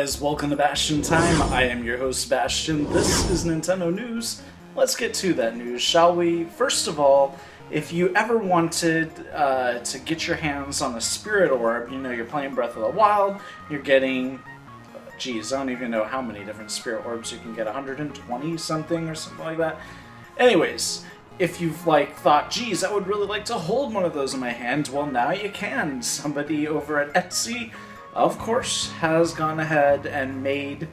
guys, welcome to Bastion Time. I am your host, Bastion. This is Nintendo News. Let's get to that news, shall we? First of all, if you ever wanted to get your hands on a Spirit Orb, you know, you're playing Breath of the Wild, you're getting, geez, I don't even know how many different Spirit Orbs you can get, 120 something or something like that. Anyways, if you've thought, geez, I would really like to hold one of those in my hand, well, now you can. Somebody over at Etsy, of course, has gone ahead and made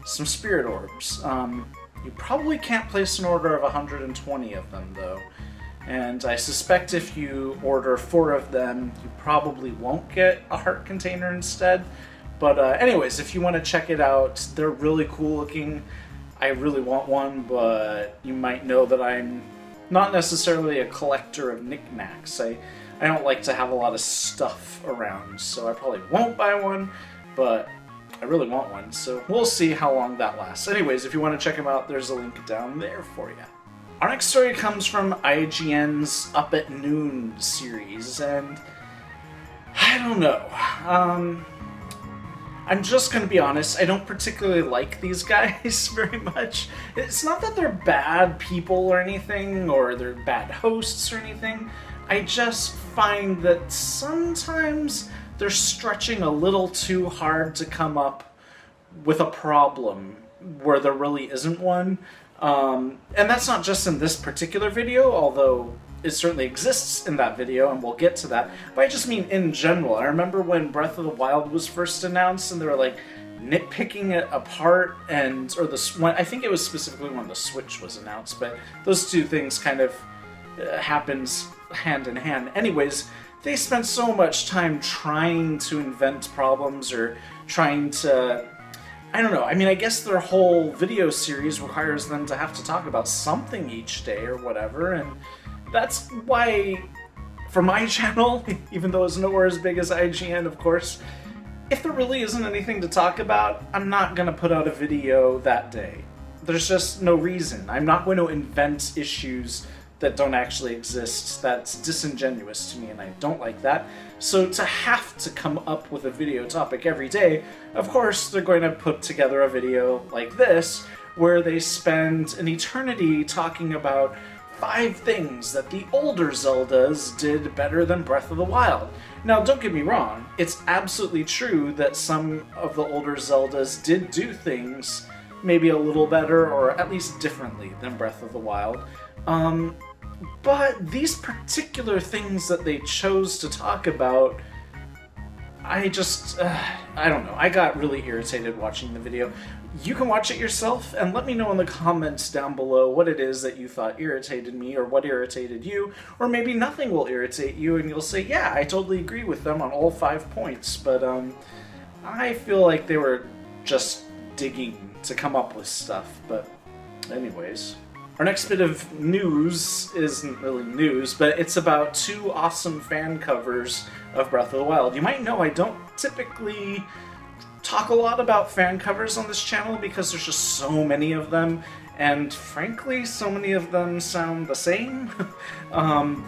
some Spirit Orbs. You probably can't place an order of 120 of them, though. And I suspect if you order 4 of them, you probably won't get a heart container instead. But anyways, if you want to check it out, they're really cool looking. I really want one, but you might know that I'm not necessarily a collector of knickknacks. I don't like to have a lot of stuff around, so I probably won't buy one, but I really want one, so we'll see how long that lasts. Anyways, if you want to check them out, there's a link down there for you. Our next story comes from IGN's Up at Noon series, and I don't know. I'm just going to be honest, I don't particularly like these guys very much. It's not that they're bad people or anything, or they're bad hosts or anything. I just find that sometimes they're stretching a little too hard to come up with a problem where there really isn't one. And that's not just in this particular video, although it certainly exists in that video, and we'll get to that. But I just mean in general. I remember when Breath of the Wild was first announced, and they were nitpicking it apart, I think it was specifically when the Switch was announced, but those two things kind of happens hand in hand. Anyways, they spent so much time trying to invent problems or trying to, I don't know, I mean, I guess their whole video series requires them to have to talk about something each day or whatever, and that's why, for my channel, even though it's nowhere as big as IGN, of course, if there really isn't anything to talk about, I'm not going to put out a video that day. There's just no reason. I'm not going to invent issues that don't actually exist. That's disingenuous to me, and I don't like that. So to have to come up with a video topic every day, of course they're going to put together a video like this, where they spend an eternity talking about 5 things that the older Zeldas did better than Breath of the Wild. Now, don't get me wrong, it's absolutely true that some of the older Zeldas did do things maybe a little better, or at least differently, than Breath of the Wild. But these particular things that they chose to talk about, I just, I don't know, I got really irritated watching the video. You can watch it yourself, and let me know in the comments down below what it is that you thought irritated me, or what irritated you, or maybe nothing will irritate you, and you'll say, yeah, I totally agree with them on all 5 points, but I feel like they were just digging to come up with stuff, but anyways. Our next bit of news isn't really news, but it's about 2 awesome fan covers of Breath of the Wild. You might know I don't typically talk a lot about fan covers on this channel because there's just so many of them, and frankly, so many of them sound the same.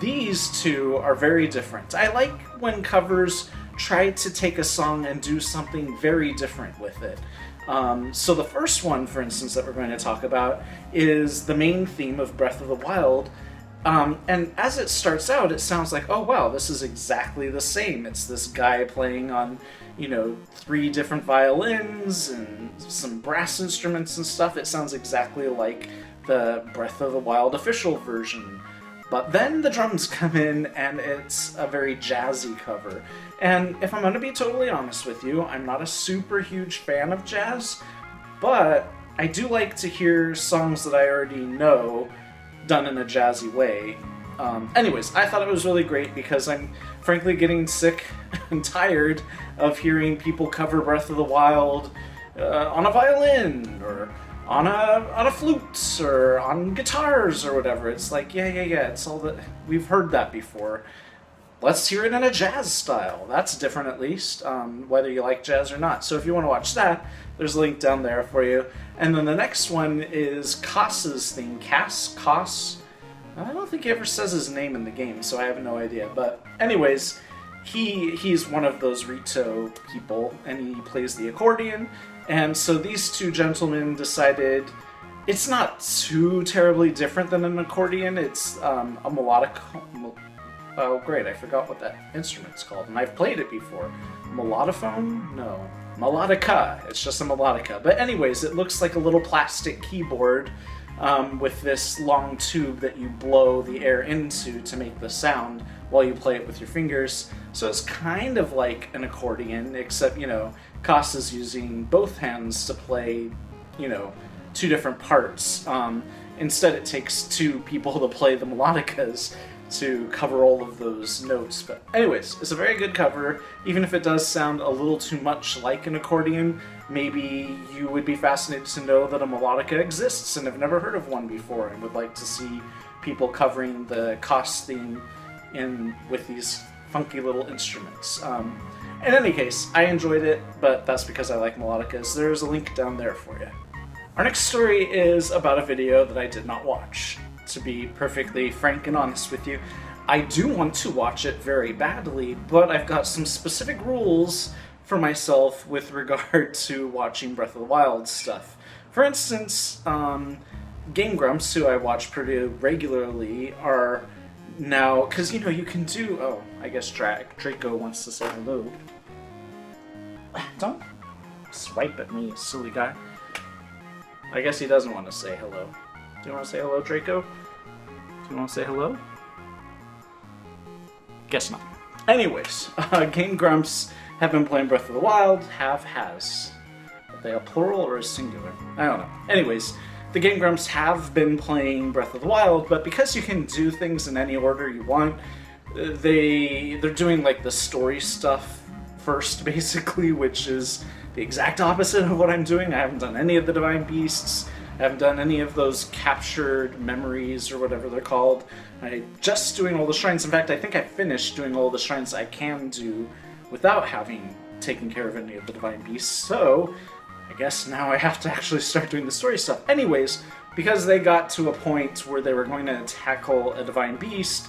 These 2 are very different. I like when covers try to take a song and do something very different with it. So the first one, for instance, that we're going to talk about is the main theme of Breath of the Wild. And as it starts out, it sounds like, oh wow, this is exactly the same. It's this guy playing on, 3 different violins and some brass instruments and stuff. It sounds exactly like the Breath of the Wild official version. But then the drums come in, and it's a very jazzy cover. And if I'm going to be totally honest with you, I'm not a super huge fan of jazz, but I do like to hear songs that I already know done in a jazzy way. Anyways, I thought it was really great because I'm frankly getting sick and tired of hearing people cover Breath of the Wild on a violin, or on a flute, or on guitars, or whatever. It's like, yeah, it's all that, we've heard that before. Let's hear it in a jazz style. That's different, at least, whether you like jazz or not. So if you want to watch that, there's a link down there for you. And then the next one is Koss's theme. Koss. I don't think he ever says his name in the game, so I have no idea. But anyways, he's one of those Rito people, and he plays the accordion, And so these two gentlemen decided it's not too terribly different than an accordion. It's a melodic... Oh, great, I forgot what that instrument's called, and I've played it before. Melodiphone? No. Melodica. It's just a melodica. But anyways, it looks like a little plastic keyboard with this long tube that you blow the air into to make the sound while you play it with your fingers. So it's kind of like an accordion, except, you know, Koss is using both hands to play, you know, two different parts. Instead, it takes two people to play the melodicas to cover all of those notes. But anyways, it's a very good cover. Even if it does sound a little too much like an accordion, maybe you would be fascinated to know that a melodica exists and have never heard of one before and would like to see people covering the Koss theme with these funky little instruments. In any case, I enjoyed it, but that's because I like melodicas. There's a link down there for you. Our next story is about a video that I did not watch. To be perfectly frank and honest with you, I do want to watch it very badly, but I've got some specific rules for myself with regard to watching Breath of the Wild stuff. For instance, Game Grumps, who I watch pretty regularly, are now, because you know you can do, oh, I guess Draco wants to say hello. Don't swipe at me, silly guy. I guess he doesn't want to say hello. Do you want to say hello, Draco? Do you want to say hello? Guess not. Anyways, Game Grumps have been playing Breath of the Wild. Has. Are they a plural or a singular? I don't know. Anyways, the Game Grumps have been playing Breath of the Wild, but because you can do things in any order you want, they're doing like the story stuff first, basically, which is the exact opposite of what I'm doing. I haven't done any of the Divine Beasts. I haven't done any of those captured memories or whatever they're called. I'm just doing all the shrines. In fact, I think I finished doing all the shrines I can do without having taken care of any of the Divine Beasts. So, I guess now I have to actually start doing the story stuff. Anyways, because they got to a point where they were going to tackle a Divine Beast,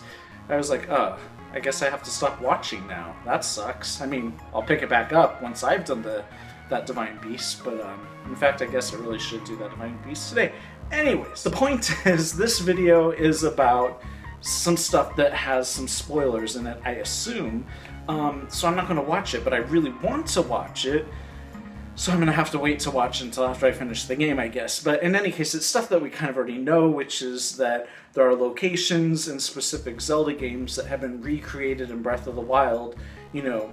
I was like, oh, I guess I have to stop watching now. That sucks. I mean, I'll pick it back up once I've done that Divine Beast, but in fact, I guess I really should do that Divine Beast today. Anyways, the point is, this video is about some stuff that has some spoilers in it, I assume, so I'm not going to watch it, but I really want to watch it, so I'm going to have to wait to watch until after I finish the game, I guess. But in any case, it's stuff that we kind of already know, which is that there are locations in specific Zelda games that have been recreated in Breath of the Wild, you know,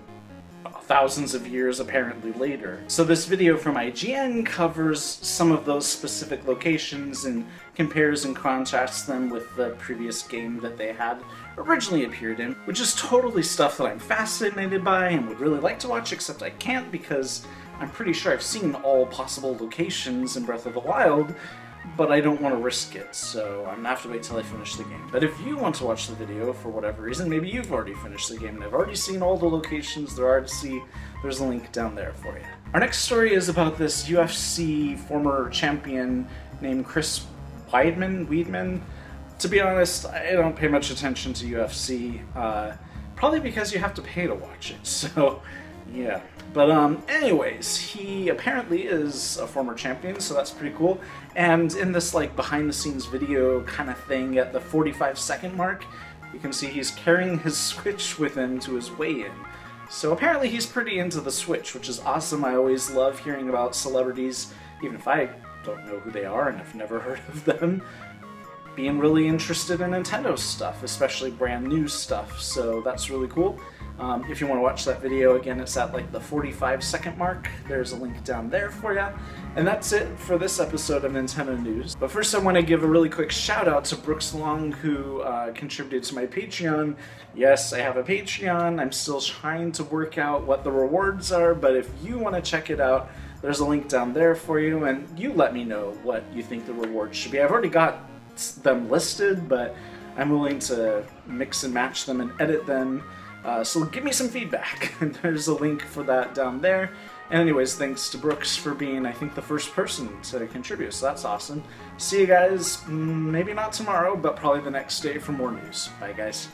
thousands of years apparently later. So this video from IGN covers some of those specific locations and compares and contrasts them with the previous game that they had originally appeared in, which is totally stuff that I'm fascinated by and would really like to watch, except I can't because I'm pretty sure I've seen all possible locations in Breath of the Wild, but I don't want to risk it, so I'm gonna have to wait till I finish the game. But if you want to watch the video for whatever reason, maybe you've already finished the game and have already seen all the locations there are to see, there's a link down there for you. Our next story is about this UFC former champion named Chris Weidman. To be honest, I don't pay much attention to UFC, probably because you have to pay to watch it, so yeah. But anyways, he apparently is a former champion, so that's pretty cool. And in this like behind-the-scenes video kind of thing at the 45-second mark, you can see he's carrying his Switch with him to his weigh-in. So apparently he's pretty into the Switch, which is awesome. I always love hearing about celebrities, even if I don't know who they are and have never heard of them, being really interested in Nintendo stuff, especially brand new stuff, so that's really cool. If you want to watch that video, again, it's at like the 45-second mark. There's a link down there for you. And that's it for this episode of Nintendo News. But first I want to give a really quick shout out to Brooks Long, who contributed to my Patreon. Yes, I have a Patreon. I'm still trying to work out what the rewards are, but if you want to check it out, there's a link down there for you, and you let me know what you think the rewards should be. I've already got them listed, but I'm willing to mix and match them and edit them. So give me some feedback. There's a link for that down there. And anyways, thanks to Brooks for being, I think, the first person to contribute, so that's awesome. See you guys, maybe not tomorrow, but probably the next day for more news. Bye, guys.